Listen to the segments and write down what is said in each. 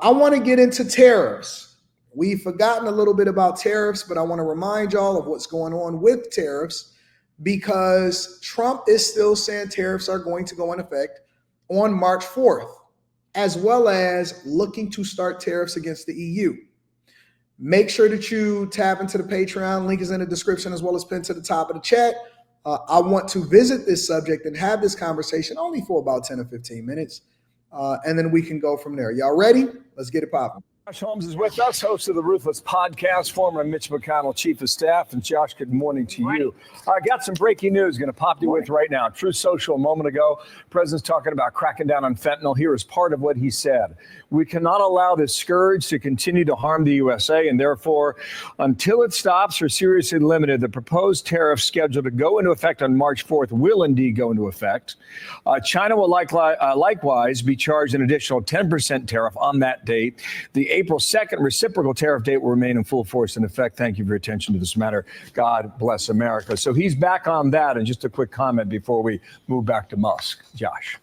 I want to get into tariffs. We've forgotten a little bit about tariffs, but I want to remind y'all of what's going on with tariffs because Trump is still saying tariffs are going to go in effect on March 4th, as well as looking to start tariffs against the EU. Make sure that you tap into the Patreon. Link is in the description as well as pinned to the top of the chat. I want to visit this subject and have this conversation only for about 10 or 15 minutes. And then we can go from there. Y'all ready? Let's get it popping. Josh Holmes is with us, host of the Ruthless Podcast, former Mitch McConnell Chief of Staff. And Josh, good morning to you. I got some breaking news going to pop you with right now. Truth Social a moment ago, President's talking about cracking down on fentanyl. Here is part of what he said. We cannot allow this scourge to continue to harm the USA, and therefore, until it stops or seriously limited, the proposed tariff scheduled to go into effect on March 4th will indeed go into effect. China will likewise be charged an additional 10% tariff on that date. The April 2nd reciprocal tariff date will remain in full force in effect. Thank you for your attention to this matter. God bless America. So he's back on that. And just a quick comment before we move back to Musk. Josh.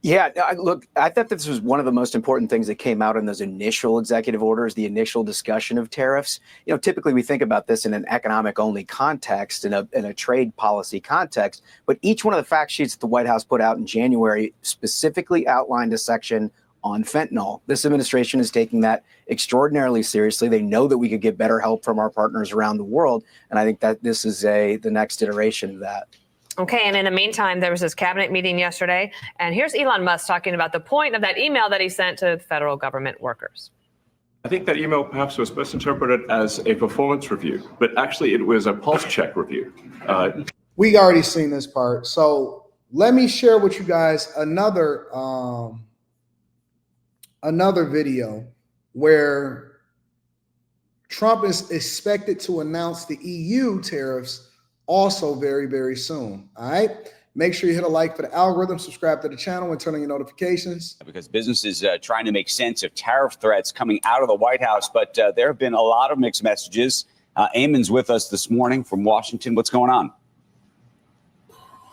Yeah, look, I thought this was one of the most important things that came out in those initial executive orders, the initial discussion of tariffs. You know, typically we think about this in an economic only context, in a trade policy context. But each one of the fact sheets that the White House put out in January specifically outlined a section on fentanyl. This administration is taking that extraordinarily seriously. They know that we could get better help from our partners around the world. And I think that this is the next iteration of that. Okay, and in the meantime, there was this cabinet meeting yesterday, and here's Elon Musk talking about the point of that email that he sent to federal government workers. I think that email perhaps was best interpreted as a performance review, but actually it was a pulse check review. We already seen this part, so let me share with you guys another video where Trump is expected to announce the EU tariffs also very, very soon. All right. Make sure you hit a like for the algorithm, subscribe to the channel, and turn on your notifications. Because businesses trying to make sense of tariff threats coming out of the White House. But there have been a lot of mixed messages. Eamon's with us this morning from Washington. What's going on?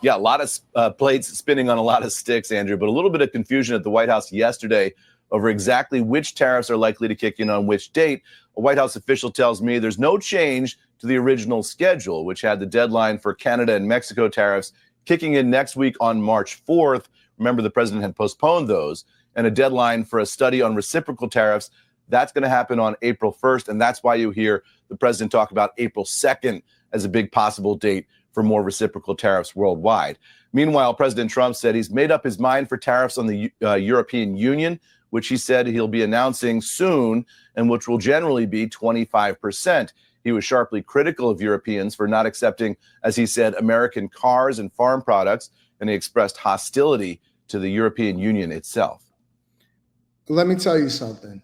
Yeah, a lot of plates spinning on a lot of sticks, Andrew, but a little bit of confusion at the White House yesterday over exactly which tariffs are likely to kick in on which date. A White House official tells me there's no change to the original schedule, which had the deadline for Canada and Mexico tariffs kicking in next week on March 4th. Remember, the president had postponed those, and a deadline for a study on reciprocal tariffs. That's going to happen on April 1st, and that's why you hear the president talk about April 2nd as a big possible date for more reciprocal tariffs worldwide. Meanwhile, President Trump said he's made up his mind for tariffs on the European Union, which he said he'll be announcing soon, and which will generally be 25%. He was sharply critical of Europeans for not accepting, as he said, American cars and farm products, and he expressed hostility to the European Union itself. Let me tell you something.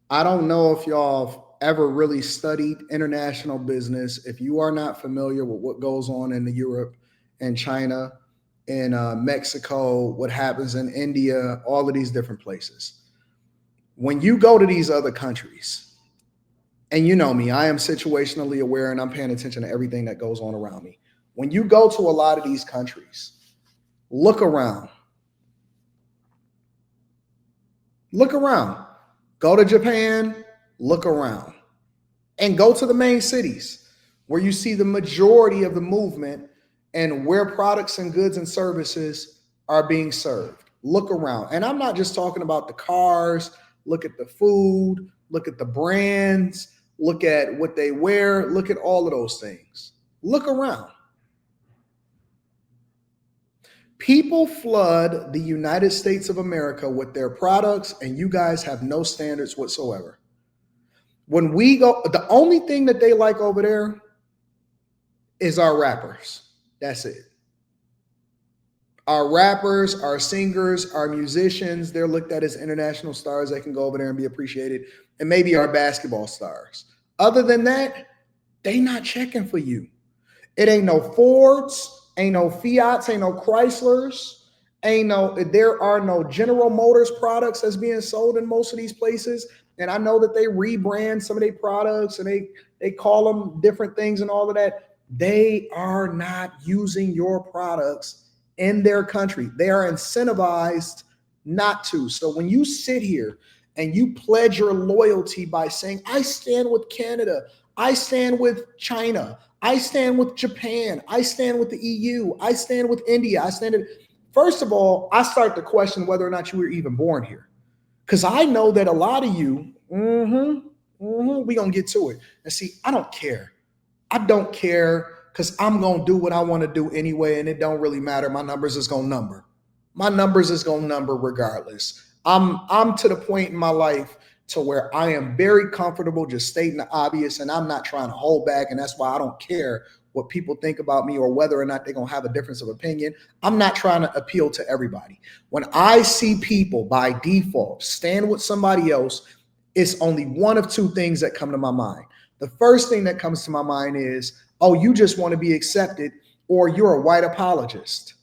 I don't know if y'all have ever really studied international business. If you are not familiar with what goes on in Europe and China and Mexico, what happens in India, all of these different places. When you go to these other countries, and you know me, I am situationally aware and I'm paying attention to everything that goes on around me. When you go to a lot of these countries, look around. Look around. Go to Japan, look around. And go to the main cities where you see the majority of the movement and where products and goods and services are being served. Look around. And I'm not just talking about the cars. Look at the food. Look at the brands. Look at what they wear. Look at all of those things. Look around. People flood the United States of America with their products, and you guys have no standards whatsoever. When we go, the only thing that they like over there is our rappers. That's it. Our rappers, our singers, our musicians, they're looked at as international stars. They can go over there and be appreciated. And maybe our basketball stars. Other than that, they not checking for you. It ain't no Fords, ain't no Fiats, ain't no Chryslers, there are no General Motors products that's being sold in most of these places. And I know that they rebrand some of their products and they call them different things and all of that. They are not using your products in their country. They are incentivized not to. So when you sit here and you pledge your loyalty by saying, I stand with Canada, I stand with China, I stand with Japan, I stand with the EU, I stand with India, first of all, I start to question whether or not you were even born here. Because I know that a lot of you, we're going to get to it. And see, I don't care. I don't care because I'm going to do what I want to do anyway, and it don't really matter. My numbers is going to number. My numbers is going to number regardless. I'm to the point in my life to where I am very comfortable just stating the obvious, and I'm not trying to hold back, and that's why I don't care what people think about me or whether or not they're going to have a difference of opinion. I'm not trying to appeal to everybody. When I see people by default stand with somebody else, it's only one of two things that come to my mind. The first thing that comes to my mind is, oh, you just want to be accepted, or you're a white apologist.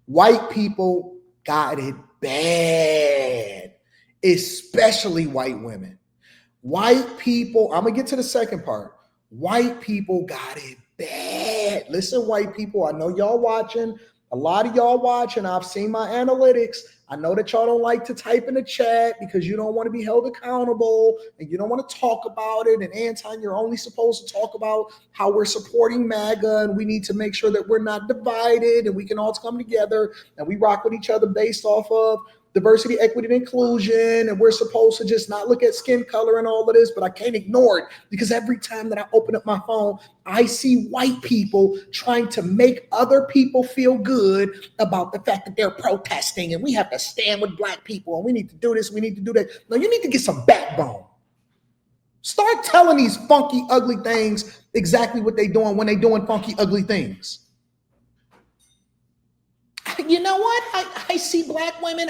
White people got it bad, especially white women. White people, I'm going to get to the second part. White people got it bad. Listen, white people, I know y'all watching. A lot of y'all watching. I've seen my analytics. I know that y'all don't like to type in the chat because you don't want to be held accountable and you don't want to talk about it. And Anton, you're only supposed to talk about how we're supporting MAGA and we need to make sure that we're not divided and we can all come together and we rock with each other based off of diversity, equity, and inclusion, and we're supposed to just not look at skin color and all of this, but I can't ignore it because every time that I open up my phone, I see white people trying to make other people feel good about the fact that they're protesting and we have to stand with black people and we need to do this, we need to do that. No, you need to get some backbone. Start telling these funky, ugly things exactly what they're doing when they're doing funky, ugly things. You know what? I see black women.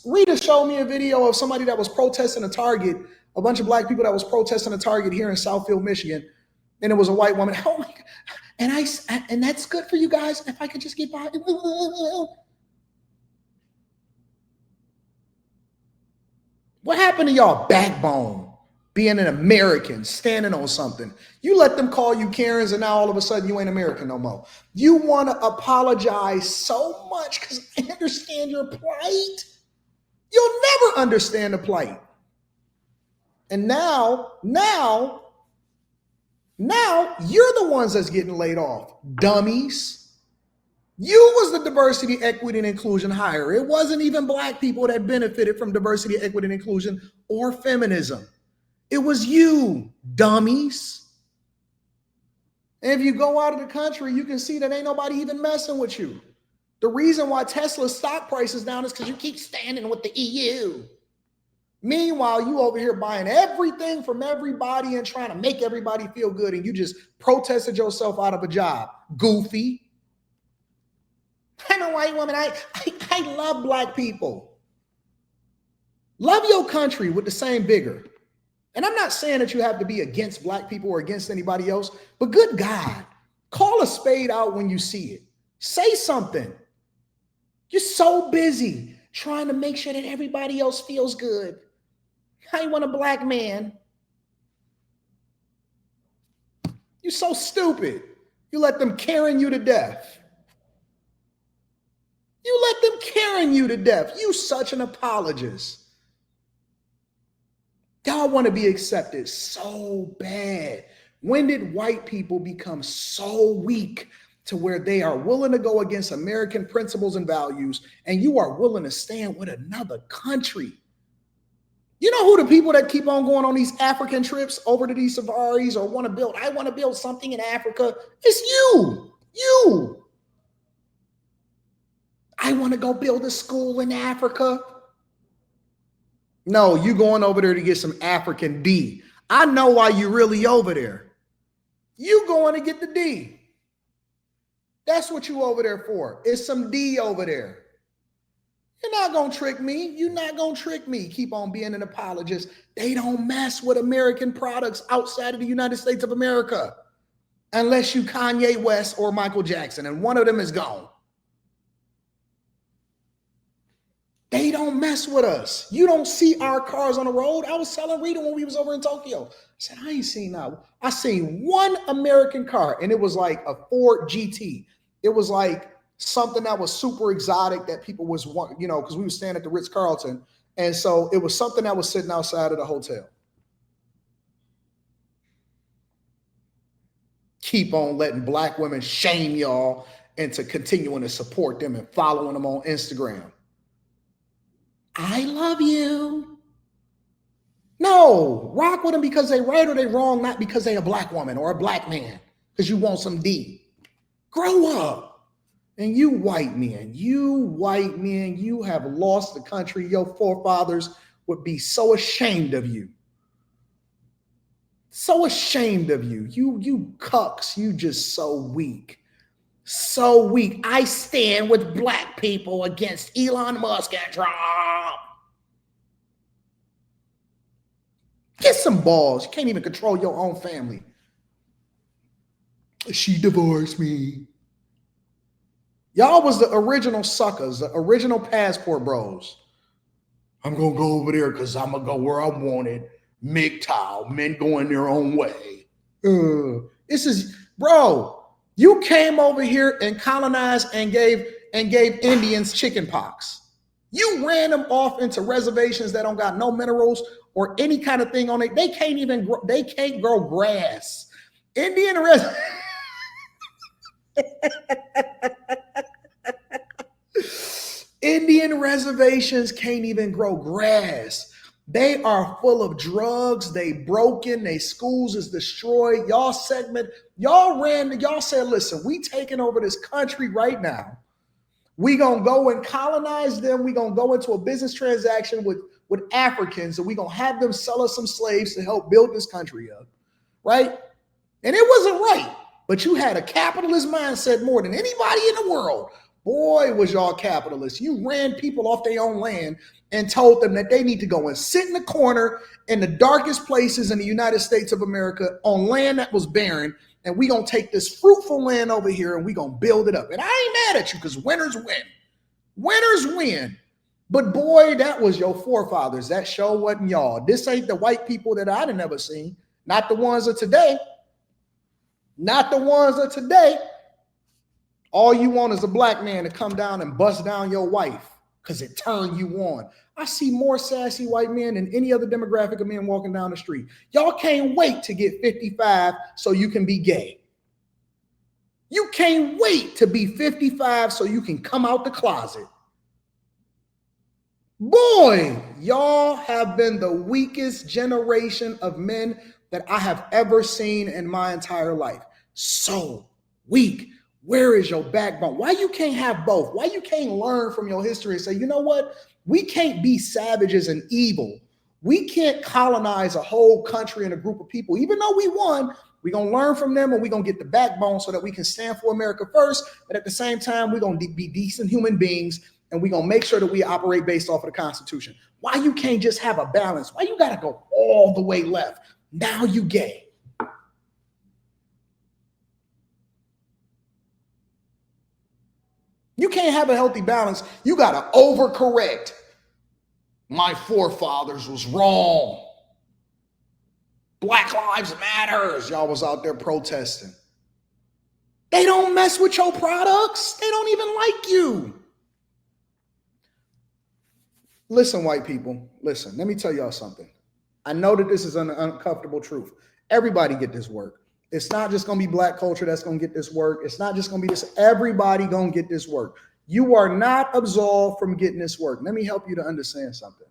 Rita showed me a video of somebody that was protesting a Target, a bunch of black people that was protesting a Target here in Southfield, Michigan. And it was a white woman. Oh my God. And that's good for you guys. If I could just get by. What happened to y'all backbone? Being an American, standing on something. You let them call you Karens and now all of a sudden you ain't American no more. You want to apologize so much because I understand your plight. You'll never understand the plight. And now you're the ones that's getting laid off. Dummies. You was the diversity, equity, and inclusion hire. It wasn't even black people that benefited from diversity, equity, and inclusion or feminism. It was you, dummies. And if you go out of the country, you can see that ain't nobody even messing with you. The reason why Tesla's stock price is down is because you keep standing with the EU. Meanwhile, you over here buying everything from everybody and trying to make everybody feel good, and you just protested yourself out of a job. Goofy. I'm a white woman. I love black people. Love your country with the same vigor. And I'm not saying that you have to be against black people or against anybody else, but good God, call a spade out when you see it. Say something. You're so busy trying to make sure that everybody else feels good. I want a black man. You're so stupid. You let them Karen you to death. You let them Karen you to death. You such an apologist. Y'all want to be accepted so bad. When did white people become so weak to where they are willing to go against American principles and values, and you are willing to stand with another country? You know who the people that keep on going on these African trips over to these safaris or I want to build something in Africa? It's you. You. I want to go build a school in Africa. No, you going over there to get some African D. I know why you really over there. You going to get the D. That's what you over there for. It's some D over there. You're not going to trick me. You're not going to trick me. Keep on being an apologist. They don't mess with American products outside of the United States of America unless you Kanye West or Michael Jackson, and one of them is gone. They don't mess with us. You don't see our cars on the road. I was telling Rita when we was over in Tokyo. I said, I ain't seen that. I seen one American car, and it was like a Ford GT. It was like something that was super exotic that people was, because we were staying at the Ritz-Carlton. And so it was something that was sitting outside of the hotel. Keep on letting black women shame y'all into continuing to support them and following them on Instagram. I love you. No, rock with them because they right or they wrong, not because they a black woman or a black man, because you want some D. Grow up. And you white men, you have lost the country. Your forefathers would be so ashamed of you. So ashamed of you. You cucks, you just so weak. So weak. I stand with black people against Elon Musk and Trump. Get some balls. You can't even control your own family. She divorced me. Y'all was the original suckers, the original passport bros. I'm going to go over there because I'm going to go where I wanted. MGTOW, men going their own way. This is, bro, you came over here and colonized and gave Indians chicken pox. You ran them off into reservations that don't got no minerals or any kind of thing on it. They can't grow grass. Indian reservations can't even grow grass. They are full of drugs. They broken. They schools is destroyed. Y'all said, listen, we taking over this country right now. We gonna go and colonize them. We gonna go into a business transaction with Africans, and we gonna have them sell us some slaves to help build this country up, right? And it wasn't right, but you had a capitalist mindset more than anybody in the world. Boy, was y'all capitalists. You ran people off their own land and told them that they need to go and sit in the corner in the darkest places in the United States of America on land that was barren, and we gonna take this fruitful land over here and we gonna build it up. And I ain't mad at you because winners win. Winners win. But boy, that was your forefathers. That show wasn't y'all. This ain't the white people that I'd have never seen. Not the ones of today. Not the ones of today. All you want is a black man to come down and bust down your wife because it turned you on. I see more sassy white men than any other demographic of men walking down the street. Y'all can't wait to get 55 so you can be gay. You can't wait to be 55 so you can come out the closet. Boy, y'all have been the weakest generation of men that I have ever seen in my entire life. So weak. Where is your backbone? Why you can't have both? Why you can't learn from your history and say, you know what? We can't be savages and evil. We can't colonize a whole country and a group of people. Even though we won, we're going to learn from them and we're going to get the backbone so that we can stand for America first. But at the same time, we're going to be decent human beings and we're going to make sure that we operate based off of the Constitution. Why you can't just have a balance? Why you got to go all the way left? Now you gay. You can't have a healthy balance. You got to overcorrect. My forefathers was wrong. Black Lives Matters. Y'all was out there protesting. They don't mess with your products. They don't even like you. Listen, white people, listen, let me tell y'all something. I know that this is an uncomfortable truth. Everybody get this work. It's not just going to be black culture that's going to get this work. It's not just going to be this. Everybody going to get this work. You are not absolved from getting this work. Let me help you to understand something.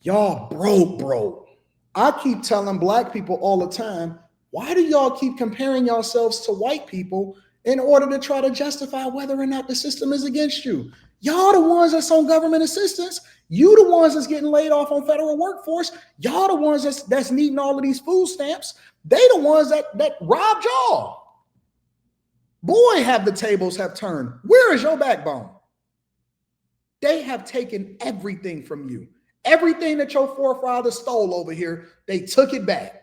Y'all broke. I keep telling black people all the time, why do y'all keep comparing yourselves to white people in order to try to justify whether or not the system is against you? Y'all the ones that's on government assistance. You the ones that's getting laid off on federal workforce. Y'all the ones that's needing all of these food stamps. They the ones that robbed y'all. Boy, have the tables have turned. Where is your backbone? They have taken everything from you. Everything that your forefathers stole over here, they took it back.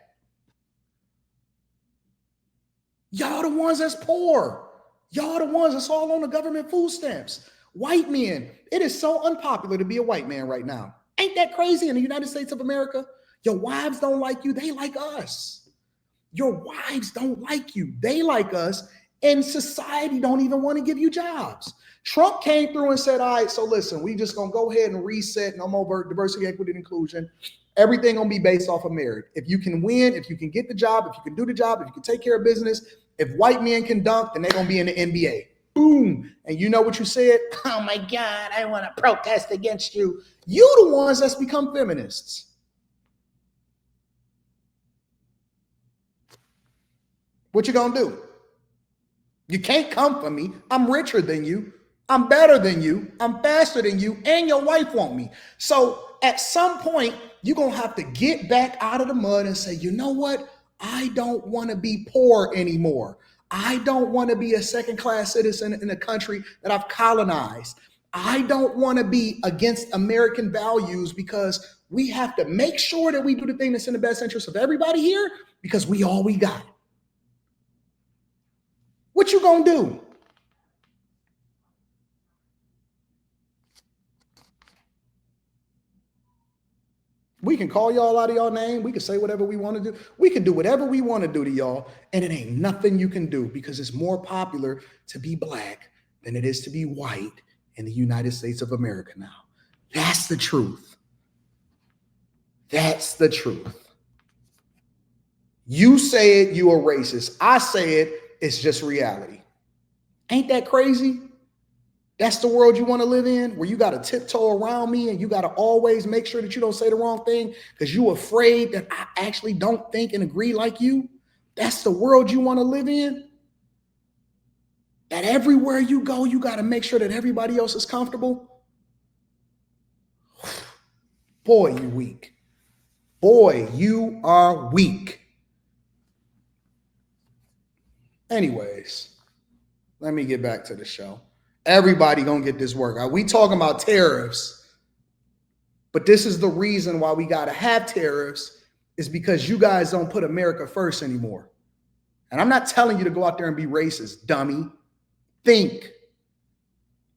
Y'all the ones that's poor. Y'all the ones that's all on the government food stamps. White men, it is so unpopular to be a white man right now. Ain't that crazy in the United States of America? Your wives don't like you. They like us. Your wives don't like you. They like us. And society don't even want to give you jobs. Trump came through and said, all right, so listen, we just going to go ahead and reset, no more diversity, equity, and inclusion. Everything going to be based off of merit. If you can win, if you can get the job, if you can do the job, if you can take care of business, if white men can dunk, then they're going to be in the NBA. Boom. And you know what you said? Oh my God, I want to protest against you. You the ones that's become feminists. What you going to do? You can't come for me. I'm richer than you. I'm better than you. I'm faster than you. And your wife want me. So at some point, you're going to have to get back out of the mud and say, you know what? I don't want to be poor anymore. I don't want to be a second-class citizen in a country that I've colonized. I don't want to be against American values because we have to make sure that we do the thing that's in the best interest of everybody here because we all we got. What you gonna do? We can call y'all out of y'all name. We can say whatever we want to do. We can do whatever we want to do to y'all, and it ain't nothing you can do because it's more popular to be black than it is to be white in the United States of America now. That's the truth. That's the truth. You say it, you are racist. I say it, it's just reality. Ain't that crazy? That's the world you want to live in, where you got to tiptoe around me and you got to always make sure that you don't say the wrong thing because you're afraid that I actually don't think and agree like you. That's the world you want to live in? That everywhere you go, you got to make sure that everybody else is comfortable? Boy, you weak. Boy, you are weak. Anyways, let me get back to the show. Everybody gonna get this work. We talking about tariffs, but this is the reason why we gotta have tariffs is because you guys don't put America first anymore. And I'm not telling you to go out there and be racist, dummy. Think.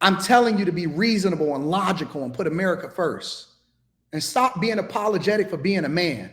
I'm telling you to be reasonable and logical and put America first. And stop being apologetic for being a man.